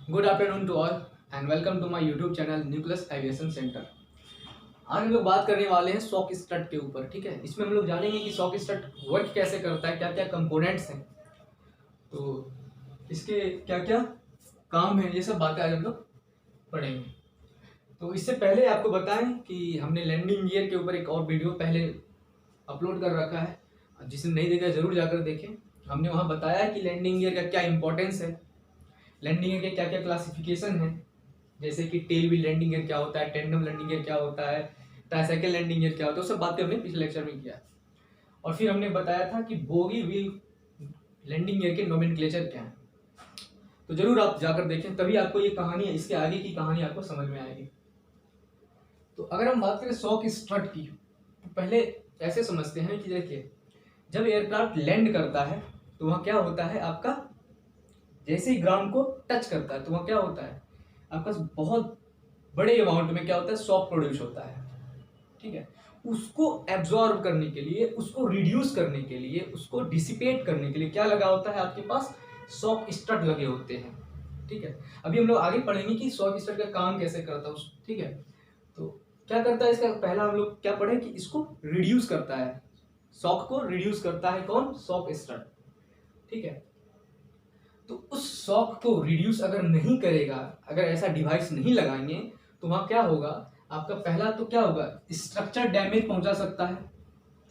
Good afternoon to all and welcome to my YouTube channel Nucleus Aviation Centre. आज हम लोग बात करने वाले हैं शॉक स्ट्रट के ऊपर। ठीक है, इसमें हम लोग जानेंगे कि शॉक स्ट्रट वर्क कैसे करता है, क्या क्या कंपोनेंट्स हैं, तो इसके क्या क्या काम है, ये सब बातें आज हम लोग पढ़ेंगे। तो इससे पहले आपको बताएं कि हमने लैंडिंग गियर के ऊपर एक और वीडियो पहले अपलोड कर रखा है, जिसे नहीं देखा जरूर जाकर देखें। हमने वहाँ बताया कि लैंडिंग गियर का क्या इंपॉर्टेंस है, लैंडिंग गियर के क्या क्या क्लासिफिकेशन है, जैसे कि टेल व्हील लैंडिंग गियर क्या होता है, टेंडम लैंडिंग गियर क्या होता है, ट्राइसाइकिल लैंडिंग गियर क्या होता है, वो सब बातें हमने पिछले लेक्चर में किया। और फिर हमने बताया था कि बोगी व्हील लैंडिंग गियर के नोमेनक्लेचर क्या है। तो जरूर आप जाकर देखें, तभी आपको ये कहानी, इसके आगे की कहानी आपको समझ में आएगी। तो अगर हम बात करें शॉक स्ट्रट की, तो पहले ऐसे समझते हैं कि देखिए, जब एयरक्राफ्ट लैंड करता है तो वहाँ क्या होता है, आपका जैसे ही ग्राउंड को टच करता है तो वहाँ क्या होता है, आपका बहुत बड़े अमाउंट में क्या होता है, शॉक प्रोड्यूस होता है। ठीक है, उसको एब्जॉर्ब करने के लिए, उसको रिड्यूस करने के लिए, उसको डिसिपेट करने के लिए क्या लगा होता है, आपके पास शॉक स्ट्रट लगे होते हैं। ठीक है, अभी हम लोग आगे पढ़ेंगे कि शॉक स्ट्रट का काम कैसे करता है। ठीक है, तो क्या करता है इसका, पहला हम लोग क्या पढ़े कि इसको रिड्यूस करता है, शॉक को रिड्यूस करता है कौन, शॉक स्ट्रट। ठीक है, तो उस शॉक को रिड्यूस अगर नहीं करेगा, अगर ऐसा डिवाइस नहीं लगाएंगे तो वहाँ क्या होगा, आपका पहला तो क्या होगा, स्ट्रक्चर डैमेज पहुंचा सकता है।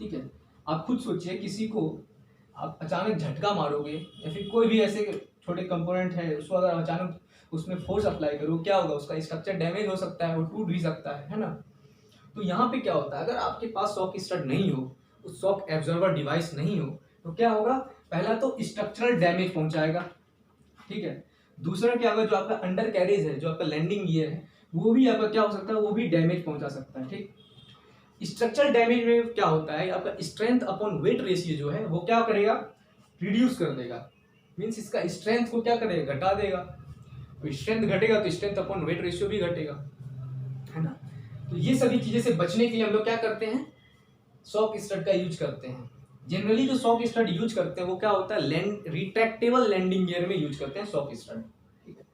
ठीक है, आप खुद सोचिए, किसी को आप अचानक झटका मारोगे या फिर कोई भी ऐसे छोटे कंपोनेंट है उसको अगर अचानक उसमें फोर्स अप्लाई करो, क्या होगा, उसका स्ट्रक्चर डैमेज हो सकता है, वो टूट भी सकता है ना। तो यहाँ पे क्या होता है, अगर आपके पास शॉक स्ट्रट नहीं हो, उस शॉक एब्जॉर्बर डिवाइस नहीं हो, तो क्या होगा, पहला तो स्ट्रक्चरल डैमेज पहुंचाएगा। ठीक है, दूसरा क्या होगा, जो आपका अंडर कैरेज है, जो आपका लैंडिंग गियर है, वो भी आपका क्या हो सकता है, वो भी डैमेज पहुंचा सकता है। ठीक, स्ट्रक्चरल डैमेज में क्या होता है, आपका स्ट्रेंथ अपॉन वेट रेशियो जो है वो क्या करेगा, रिड्यूस कर देगा। मींस इसका स्ट्रेंथ को क्या करेगा, घटा देगा। तो स्ट्रेंथ घटेगा तो स्ट्रेंथ अपॉन वेट रेशियो भी घटेगा, है ना। तो ये सभी चीजें से बचने के लिए हम लोग क्या करते हैं, शॉक स्ट्रट का यूज करते हैं। जनरली जो शॉक स्ट्रट यूज करते हैं वो क्या होता है, रिट्रैक्टेबल लैंडिंग गियर में यूज करते हैं शॉक स्ट्रट। ठीक है,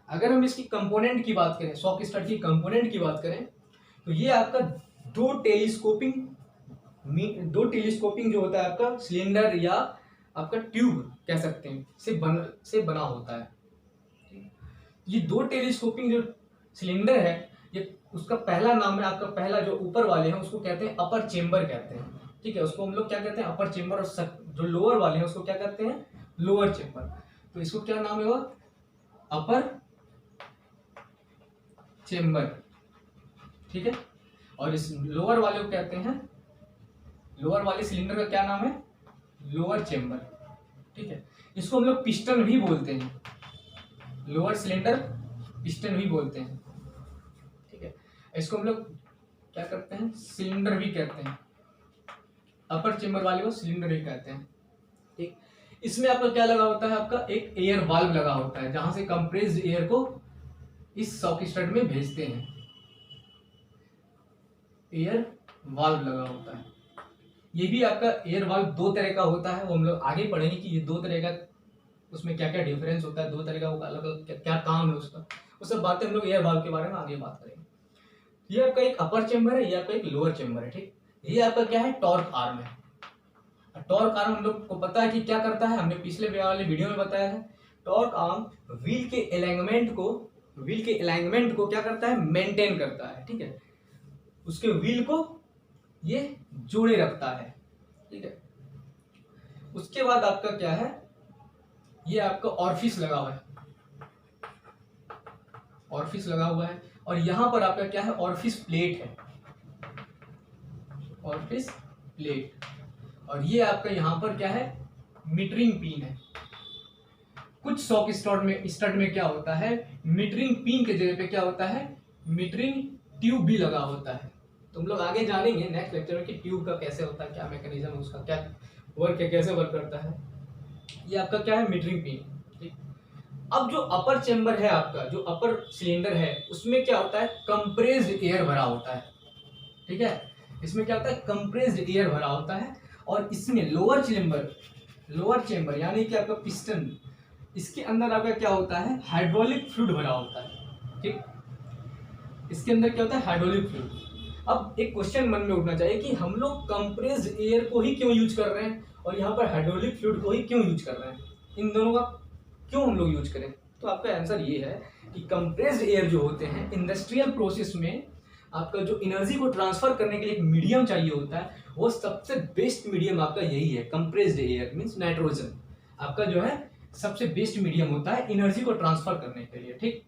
अगर हम इसकी कंपोनेंट की बात करें, शॉक स्ट्रट की कंपोनेंट की बात करें, तो ये आपका दो टेलीस्कोपिंग जो होता है आपका सिलेंडर या आपका ट्यूब कह सकते हैं, से बना होता है। ये दो टेलीस्कोपिंग जो सिलेंडर है, ये उसका पहला नाम है, आपका पहला जो ऊपर वाले हैं उसको कहते हैं अपर चेंबर कहते हैं। ठीक है, उसको हम लोग क्या कहते हैं, अपर चेंबर, और जो लोअर वाले हैं उसको क्या कहते हैं, लोअर चेंबर। तो इसको क्या नाम है, अपर चेंबर। ठीक है, और इस लोअर वाले को कहते हैं, लोअर वाले सिलेंडर का क्या नाम है, लोअर चेंबर। ठीक है, इसको हम लोग पिस्टन भी बोलते हैं, लोअर सिलेंडर पिस्टन भी बोलते हैं। ठीक है, इसको हम लोग क्या करते हैं, सिलेंडर भी कहते हैं, अपर चेंबर वाले को सिलेंडर भी कहते हैं। ठीक, इसमें आपका क्या लगा होता है, आपका एक एयर वाल्व लगा होता है, जहां से कंप्रेस्ड एयर को इस शॉक स्ट्रट में भेजते हैं, एयर वाल्व लगा होता है। ये भी आपका एयर वाल्व दो तरह का होता है, वो हम लोग आगे पढ़ेंगे कि ये दो तरह का, उसमें क्या क्या डिफरेंस होता है, दो तरह का, वो अलग अलग क्या काम है उसका, वो सब बातें हम लोग एयर वाल्व के बारे में आगे बात करेंगे। ये आपका एक अपर चेंबर है, ये आपका एक लोअर चेंबर है। ठीक, ये आपका क्या है, टॉर्क आर्म है। टॉर्क आर्म हम लोग को पता है कि क्या करता है, हमने पिछले वाले वीडियो में बताया है। टॉर्क आर्म व्हील के अलाइनमेंट को क्या करता है, मेंटेन करता है। ठीक है, उसके व्हील को ये जोड़े रखता है। ठीक है, उसके बाद आपका क्या है, ये आपका ऑर्फिस लगा हुआ है, ऑर्फिस लगा हुआ है, और यहां पर आपका क्या है, ऑर्फिस प्लेट है, ऑर्फिस प्लेट। और ये आपका यहां पर क्या है, मीटरिंग पिन है। कुछ शॉक स्ट्रट में क्या होता है, मीटरिंग पिन के जगह पे क्या होता है, मीटरिंग ट्यूब भी लगा होता है। तुम लोग आगे जानेंगे नेक्स्ट लेक्चर में कि ट्यूब का कैसे होता है, क्या मैकेनिज्म है उसका, क्या वर्क है, कैसे वर्क करता है। ये आपका क्या है, मीटरिंग पिन। ठीक, अब जो अपर चेंबर है आपका, जो अपर सिलेंडर है, उसमें क्या होता है, कंप्रेस्ड एयर भरा होता है। ठीक है, इसमें क्या होता है, कंप्रेस्ड एयर भरा होता है। और इसमें लोअर चेंबर यानी कि आपका पिस्टन, इसके अंदर आपका क्या होता है, हाइड्रोलिक फ्लूइड भरा होता है, ठीक। इसके अंदर क्या होता है, हाइड्रोलिक फ्लूइड। अब एक क्वेश्चन मन में उठना चाहिए कि हम लोग कंप्रेस्ड एयर को ही क्यों यूज कर रहे हैं और यहाँ पर हाइड्रोलिक फ्लूइड को ही क्यों यूज कर रहे हैं, इन दोनों का क्यों हम लोग यूज करें। तो आपका आंसर ये है कि कंप्रेस्ड एयर जो होते हैं इंडस्ट्रियल प्रोसेस में आपका जो एनर्जी को ट्रांसफर करने के लिए एक मीडियम चाहिए होता है, वो सबसे बेस्ट मीडियम आपका यही है, कंप्रेस्ड एयर मींस नाइट्रोजन आपका जो है सबसे बेस्ट मीडियम होता है एनर्जी को ट्रांसफर करने के लिए, ठीक।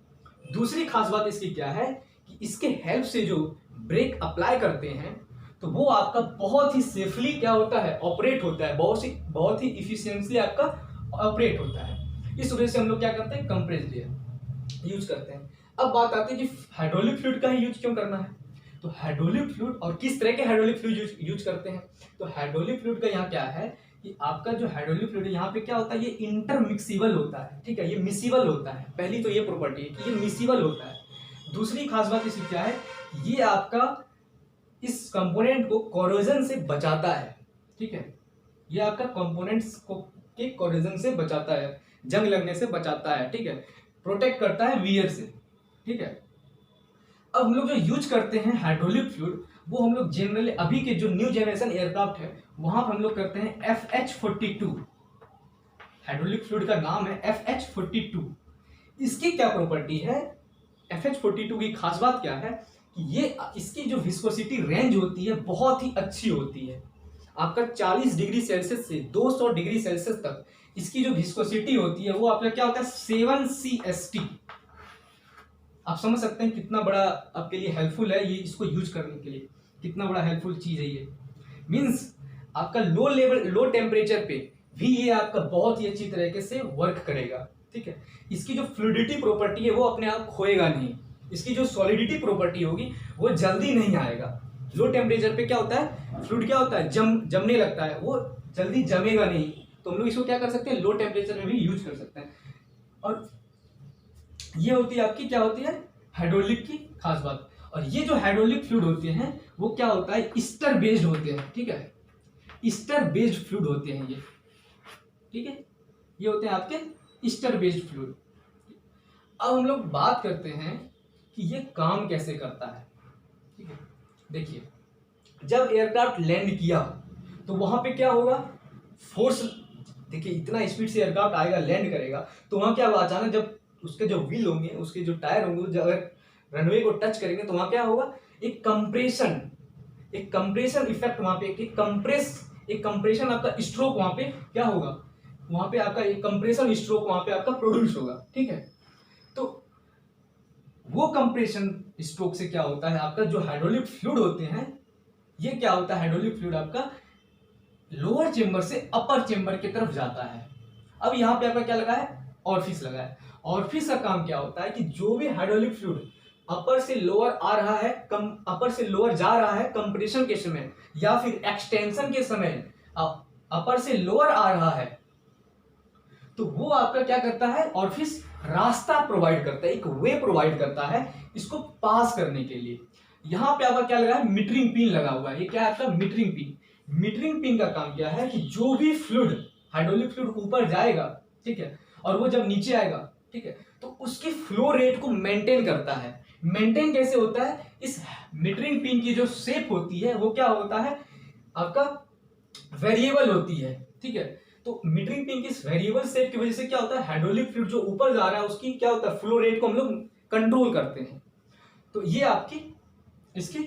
दूसरी खास बात इसकी क्या है कि इसके हेल्प से जो ब्रेक अप्लाई करते हैं तो वो आपका बहुत ही सेफली क्या होता है, ऑपरेट होता है, बहुत ही इफिशियंटली आपका ऑपरेट होता है। इस वजह से हम लोग क्या करते हैं, कंप्रेस्ड एयर यूज करते हैं। अब बात आती है कि हाइड्रोलिक फ्लूइड का ही यूज क्यों करना है। तो हाइड्रोलिक फ्लूइड और किस तरह के हाइड्रोलिक फ्लूइड यूज करते हैं। तो हाइड्रोलिक फ्लूइड का यहाँ क्या है कि आपका जो हाइड्रोलिक फ्लूइड है यहाँ पे क्या होता है, ये इंटरमिक्सिबल होता है, ठीक है, ये मिसिबल होता है। पहली तो ये प्रॉपर्टी है कि ये मिसिबल होता है। दूसरी खास बात इसकी क्या है, ये आपका इस कंपोनेंट को कोरोजन से बचाता है, ठीक है, ये आपका कंपोनेंट्स को के कोरोजन से बचाता है, जंग लगने से बचाता है, ठीक है, प्रोटेक्ट करता है वियर से, ठीक है। अब हम लोग जो यूज करते हैं हाइड्रोलिक फ्लूइड वो हम लोग जनरली अभी के जो न्यू जनरेशन एयरक्राफ्ट है वहां पर हम लोग करते हैं FH-42। हाइड्रोलिक फ्लूइड का नाम है FH-42। इसकी क्या प्रॉपर्टी है, FH-42 की खास बात क्या है कि ये इसकी जो विस्कोसिटी रेंज होती है बहुत ही अच्छी होती है। आपका 40 डिग्री सेल्सियस से 200 डिग्री सेल्सियस तक इसकी जो विस्कोसिटी होती है वो आपका क्या होता है 7 CST। आप समझ सकते हैं कितना बड़ा आपके लिए हेल्पफुल है ये, इसको यूज करने के लिए कितना बड़ा हेल्पफुल चीज है ये। मींस आपका लो टेम्परेचर पे भी ये आपका बहुत ही अच्छी तरीके से वर्क करेगा, ठीक है। इसकी जो फ्लूइडिटी प्रॉपर्टी है वो अपने आप खोएगा नहीं, इसकी जो सॉलिडिटी प्रॉपर्टी होगी वो जल्दी नहीं आएगा। लो टेम्परेचर पे क्या होता है, फ्लूइड क्या होता है, जमने लगता है, वो जल्दी जमेगा नहीं। तो हम लोग इसको क्या कर सकते हैं, लो टेम्परेचर में भी यूज कर सकते हैं। और ये होती है आपकी क्या होती है, हाइड्रोलिक की खास बात। और ये जो हाइड्रोलिक फ्लूइड होते हैं वो क्या होता है, ईस्टर बेस्ड होते हैं, ठीक है, ईस्टर बेस्ड फ्लूइड होते हैं ये, ठीक है, ये होते हैं आपके ईस्टर बेस्ड फ्लूइड। अब हम लोग बात करते हैं कि ये काम कैसे करता है, ठीक है। देखिए जब एयरक्राफ्ट लैंड किया तो वहां पे क्या होगा, फोर्स, देखिए इतना स्पीड से एयरक्राफ्ट आएगा लैंड करेगा तो वहां क्या होगा, अचानक जब उसके जो व्हील होंगे, उसके जो टायर होंगे, जब अगर रनवे को टच करेंगे तो वहां क्या होगा, एक कंप्रेशन इफेक्ट वहां पे, एक कंप्रेशन आपका स्ट्रोक वहां पे क्या होगा, वहां पे आपका एक कंप्रेशन स्ट्रोक वहां पे आपका प्रोड्यूस होगा, ठीक है। तो वो कंप्रेशन स्ट्रोक से क्या होता है, आपका जो हाइड्रोलिक फ्लूइड होते हैं ये क्या होता है, हाइड्रोलिक फ्लूइड आपका लोअर चेंबर से अपर चेंबर की तरफ जाता है। अब यहाँ पे आपका क्या लगा है, ऑरिफिस लगा है। ऑरिफिस का काम क्या होता है कि जो भी हाइड्रोलिक फ्लूइड अपर से लोअर आ रहा है, अपर से लोअर जा रहा है कंप्रेशन के समय या फिर एक्सटेंशन के समय अपर से लोअर आ रहा है, तो वो आपका क्या करता है, ऑरिफिस रास्ता प्रोवाइड करता है, एक वे प्रोवाइड करता है इसको पास करने के लिए। यहां पे आपका क्या लगा है, मीटरिंग पिन लगा हुआ है, ये क्या है आपका मीटरिंग पिन। मीटरिंग पिन का काम क्या है कि जो भी फ्लूइड, हाइड्रोलिक फ्लूइड ऊपर जाएगा, ठीक है, और वो जब नीचे आएगा, ठीक है, तो उसकी फ्लो रेट को मेंटेन करता है। मेंटेन कैसे होता है, इस मीटरिंग पिन की जो शेप होती है वो क्या होता है आपका वेरिएबल होती है, ठीक है। तो मीटरिंग पिन की वेरिएबल शेप की वजह से क्या होता है, हाइड्रोलिक फ्लूइड जो ऊपर जा रहा है उसकी क्या होता है, फ्लो रेट को हम लोग कंट्रोल करते हैं। तो ये आपकी इसकी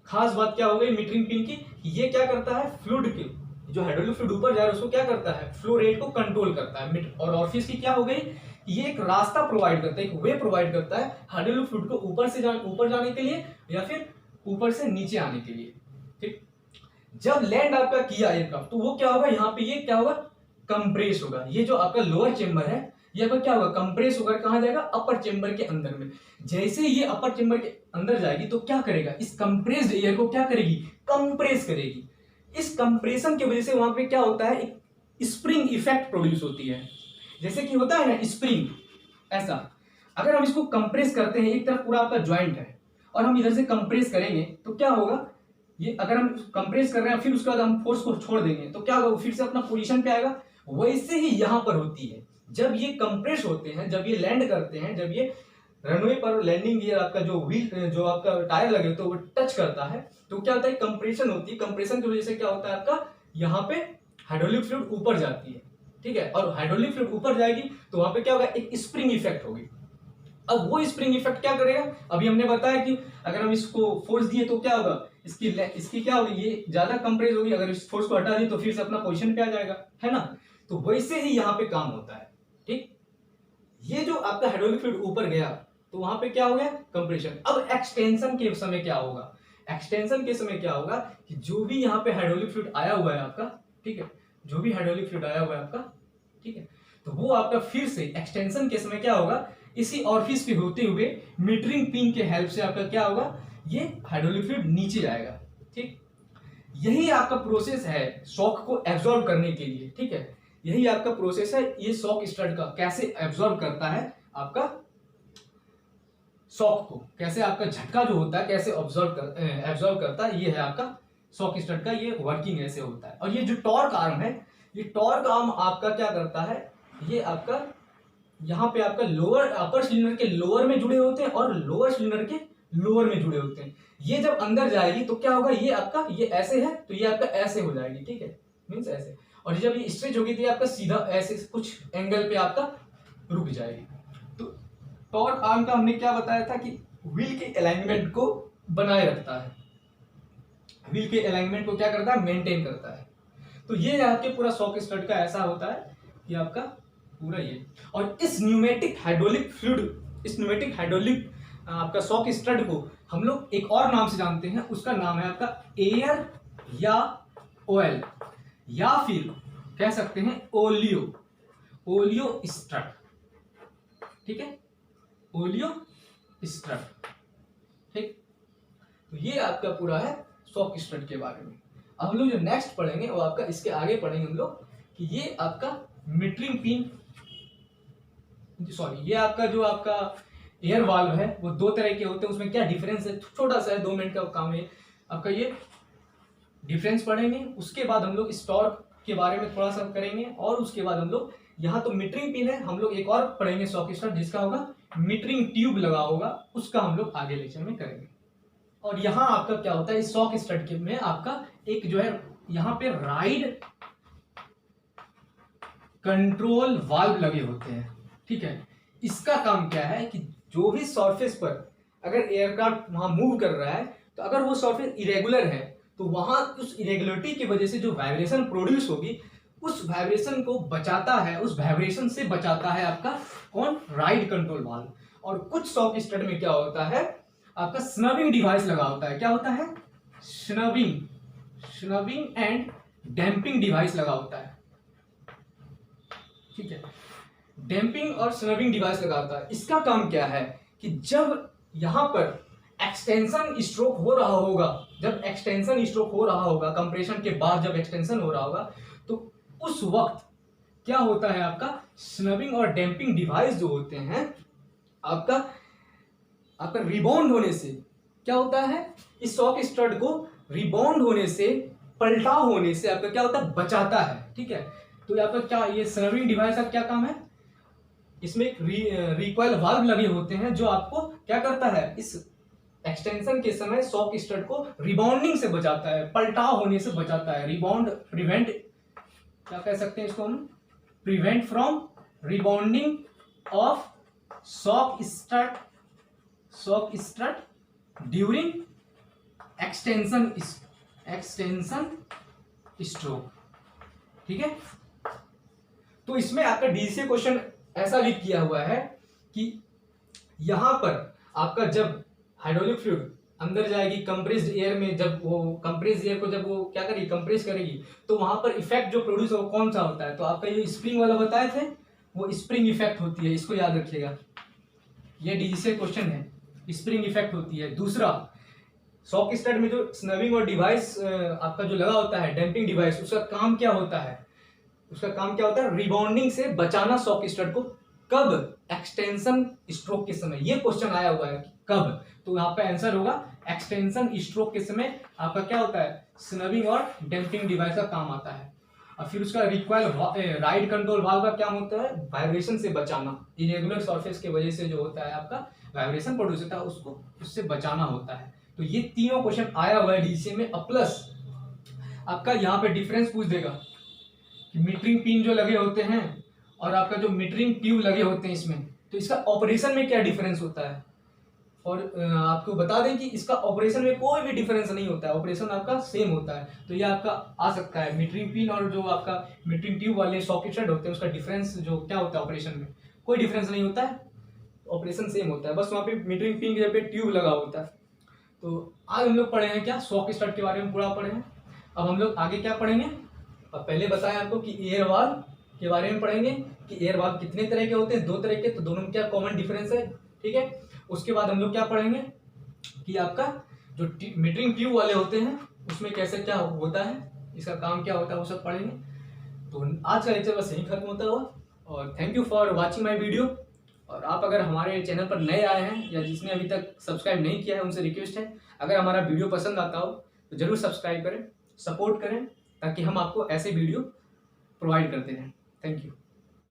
खास बात क्या हो गई मीटरिंग पिन की, ये क्या करता है, फ्लूइड के जो हाइड्रोलिक फ्लूइड ऊपर जा रहा है उसको क्या करता है, फ्लो रेट को कंट्रोल करता है। और ऑरिफिस की क्या हो गई, ये एक रास्ता प्रोवाइड करता है, एक वे प्रोवाइड करता है हाइड्रोलिक फ्लूइड को ऊपर जाने के लिए या फिर ऊपर से नीचे आने के लिए, ठीक। जब लैंड आपका किया एयरक्राफ्ट तो वो क्या होगा, यहाँ पे ये क्या होगा, कंप्रेस होगा। ये जो आपका लोअर चेंबर है ये आपका क्या होगा, कंप्रेस होकर कहां जाएगा, अपर चेंबर के अंदर में। जैसे ये अपर चेंबर के अंदर जाएगी तो क्या करेगा, इस कंप्रेस्ड एयर को क्या करेगी, कंप्रेस करेगी। इस कंप्रेशन की वजह से वहां पे क्या होता है, एक स्प्रिंग इफेक्ट प्रोड्यूस होती है। जैसे कि होता है ना स्प्रिंग, ऐसा अगर हम इसको कंप्रेस करते हैं, एक तरफ पूरा आपका ज्वाइंट है और हम इधर से कंप्रेस करेंगे तो क्या होगा, ये अगर हम कंप्रेस कर रहे हैं फिर उसके बाद हम फोर्स को छोड़ देंगे तो क्या होगा, फिर से अपना पोजीशन पे आएगा। वैसे ही यहां पर होती है, जब ये कंप्रेस होते हैं, जब ये लैंड करते हैं, जब ये रनवे पर लैंडिंग गियर आपका जो व्हील जो आपका टायर लगे तो वो टच करता है, तो क्या होता है, कंप्रेशन होती है। कंप्रेशन की वजह से क्या होता है आपका, यहाँ पे हाइड्रोलिक फ्लूइड ऊपर जाती है, ठीक है, और हाइड्रोलिक फ्लूइड ऊपर जाएगी तो वहां पे क्या होगा, एक स्प्रिंग इफेक्ट होगी। अब वो स्प्रिंग इफेक्ट क्या करेगा, अभी हमने बताया कि अगर हम इसको फोर्स दिए तो क्या होगा, इसकी क्या होगी, ये ज्यादा कंप्रेस होगी, अगर इस फोर्स को हटा दिए तो फिर से अपना पोजीशन पे आ जाएगा, है ना। तो वैसे ही यहाँ पे काम होता है, ठीक। ये जो आपका हाइड्रोलिक फ्लूइड ऊपर गया तो वहां पे क्या हो गया, कंप्रेशन। अब एक्सटेंशन के समय क्या होगा, एक्सटेंशन के समय क्या होगा कि जो भी यहाँ पे हाइड्रोलिक फ्लूइड आया हुआ है आपका, ठीक है, जो भी हाइड्रोलिक फ्लूइड आया हुआ है आपका, ठीक है, तो वो आपका फिर से एक्सटेंशन के समय क्या होगा, इसी ऑरिफिस पे होते हुए मीटरिंग पिन के हेल्प से आपका क्या होगा, ये हाइड्रोलिक फ्लूइड नीचे जाएगा, ठीक। यही आपका प्रोसेस है शॉक को एब्जॉर्ब करने के लिए, ठीक है, यही आपका प्रोसेस है ये शॉक स्टड का, कैसे एब्जॉर्ब करता है आपका शॉक को, कैसे आपका झटका जो होता है कैसे एब्जॉर्ब करता है, ये है आपका शॉक स्टड का, ये वर्किंग ऐसे होता है। और ये जो टॉर्क आर्म है, ये टॉर्क आर्म आपका क्या करता है, ये आपका यहाँ पे आपका लोअर अपर सिलेंडर के लोअर में जुड़े होते हैं और लोअर सिलेंडर के लोअर में जुड़े होते हैं। ये जब अंदर जाएगी तो क्या होगा, ये आपका ये ऐसे है तो ये आपका ऐसे हो जाएगी, ठीक है, मीन्स ऐसे। और जब ये स्ट्रेच होगी तो ये आपका सीधा ऐसे कुछ एंगल पे आपका रुक जाएगी। तो टॉर्क आर्म का हमने क्या बताया था कि व्हील के अलाइनमेंट को बनाए रखता है, व्हील के अलाइनमेंट को क्या करता है, मेंटेन करता है। तो ये आपके पूरा शॉक स्टड का ऐसा होता है कि आपका पूरा ये। और इस न्यूमेटिक हाइड्रोलिक फ्लूइड, इस न्यूमेटिक हाइड्रोलिक आपका शॉक स्टड को हम लोग एक और नाम से जानते हैं, उसका नाम है आपका एयर या ऑयल, या फिर कह सकते हैं ओलियो स्टड, ठीक है, ओलियो स्टड, ठीक। तो ये आपका पूरा है शॉक स्टड के बारे में। अब हम लोग जो नेक्स्ट पढ़ेंगे वो आपका इसके आगे पढ़ेंगे हम लोग कि ये आपका मीटरिंग पिन, सॉरी, ये आपका जो आपका एयर वाल्व है वो दो तरह के होते हैं, उसमें क्या डिफरेंस है, छोटा सा है, 2 मिनट का काम है आपका, ये डिफरेंस पढ़ेंगे। उसके बाद हम लोग इस टॉर्क के बारे में थोड़ा सा करेंगे, और उसके बाद हम लोग यहाँ तो मीटरिंग पिन है, हम लोग एक और पढ़ेंगे शॉक स्टड जिसका होगा मीटरिंग ट्यूब लगा होगा, उसका हम लोग आगे लेक्चर में करेंगे। और यहाँ आपका क्या होता है, इस शॉक स्टड के में आपका एक जो है यहाँ पे राइड कंट्रोल वाल्व लगे होते हैं, ठीक है। इसका काम क्या है कि जो भी सरफेस पर अगर एयरक्राफ्ट वहां मूव कर रहा है तो अगर वो सरफेस इरेगुलर है तो वहां उस इरेगुलरिटी की वजह से जो वाइब्रेशन प्रोड्यूस होगी उस वाइब्रेशन को बचाता है, उस वाइब्रेशन से बचाता है आपका कौन, राइड कंट्रोल वाल्व। और कुछ शॉक स्टड में क्या होता है, आपका स्नबिंग डिवाइस लगा होता है, क्या होता है, स्नबिंग एंड डैम्पिंग डिवाइस लगा होता है, ठीक है, डैम्पिंग और स्नबिंग डिवाइस लगा होता है। इसका काम क्या है कि जब यहां पर एक्सटेंशन स्ट्रोक हो रहा होगा, जब एक्सटेंशन स्ट्रोक हो रहा होगा, कंप्रेशन के बाद जब एक्सटेंशन हो रहा होगा तो उस वक्त क्या होता है, आपका स्नबिंग और डैम्पिंग डिवाइस जो होते हैं आपका रिबाउंड होने से क्या होता है, इस शॉक स्टड को रिबाउंड होने से, पलटाव होने से आपका क्या होता है, बचाता है, ठीक है। तो आपका क्या ये स्नबिंग डिवाइस का क्या काम है, इसमें एक रिकॉइल वाल्व लगे होते हैं जो आपको क्या करता है, इस एक्सटेंशन के समय शॉक स्टड को रिबाउंडिंग से बचाता है, पलटाव होने से बचाता है, रिबाउंड प्रिवेंट, क्या कह सकते हैं इसको हम, prevent from rebounding of shock stud during extension stroke, ठीक है। तो इसमें आपका डीसी क्वेश्चन ऐसा लिख किया हुआ है कि यहां पर आपका जब हाइड्रोलिक फ्लूइड अंदर जाएगी कंप्रेस्ड एयर में, जब वो कंप्रेस्ड एयर को जब वो क्या करेगी, कंप्रेस करेगी, तो वहां पर इफेक्ट जो प्रोड्यूस हो कौन सा होता है, तो आपका ये स्प्रिंग वाला बताए थे, वो स्प्रिंग इफेक्ट होती है, इसको याद रखिएगा, ये डीसी क्वेश्चन है, स्प्रिंग इफेक्ट होती है। दूसरा, शॉक स्टड में जो स्नबिंग और डिवाइस आपका जो लगा होता है, डैम्पिंग डिवाइस, उसका काम क्या होता है, उसका काम क्या होता है, रिबाउंडिंग से बचाना शॉक स्टड को, कब, एक्सटेंशन स्ट्रोक के समय। ये क्वेश्चन आया हुआ है कब, तो यहाँ पे आंसर होगा एक्सटेंशन स्ट्रोक के समय आपका क्या होता है, स्नबिंग और डैम्पिंग डिवाइस का काम आता है। और फिर उसका रिक्वायल राइट कंट्रोल वाल्व का क्या होता है, वाइब्रेशन से बचाना, इरेगुलर सरफेस की वजह से जो होता है आपका वाइब्रेशन प्रोड्यूस होता है, उसको उससे बचाना होता है। तो ये तीनों क्वेश्चन आया हुआ है डीसीए में। अब प्लस आपका यहाँ पे डिफरेंस पूछ देगा कि मीटरिंग पिन जो लगे होते हैं और आपका जो मीटरिंग ट्यूब लगे होते हैं इसमें, तो इसका ऑपरेशन में क्या डिफरेंस होता है। और आपको बता दें कि इसका ऑपरेशन में कोई भी डिफरेंस नहीं होता है, ऑपरेशन आपका सेम होता है। तो ये आपका आ सकता है मीटरिंग पिन और जो आपका मीटरिंग ट्यूब वाले सॉकेट होते हैं उसका डिफरेंस जो क्या होता है ऑपरेशन में, कोई डिफरेंस नहीं होता है, ऑपरेशन सेम होता है, बस वहाँ पे मीटरिंग पिन की जगह पे ट्यूब लगा होता है। तो आज हम लोग पढ़े हैं क्या, शॉक स्टार्ट के बारे में पूरा पढ़े हैं। अब हम लोग आगे क्या पढ़ेंगे, अब पहले बताया आपको कि एयर वाल्व के बारे में पढ़ेंगे कि एयर वाल्व कितने तरह के होते हैं, 2 तरह के, तो दोनों में क्या कॉमन डिफरेंस है, ठीक है। उसके बाद हम लोग क्या पढ़ेंगे कि आपका जो मीटरिंग ट्यूब वाले होते हैं उसमें कैसे क्या होता है, इसका काम क्या होता है, वो सब पढ़ेंगे। तो आज का लेक्चर बस यहीं खत्म होता हुआ, और thank you for watching my video. और आप अगर हमारे चैनल पर नए आए हैं या जिसने अभी तक सब्सक्राइब नहीं किया है उनसे रिक्वेस्ट है, अगर हमारा वीडियो पसंद आता हो तो जरूर सब्सक्राइब करें, सपोर्ट करें, ताकि हम आपको ऐसे वीडियो प्रोवाइड करते रहें। Thank you.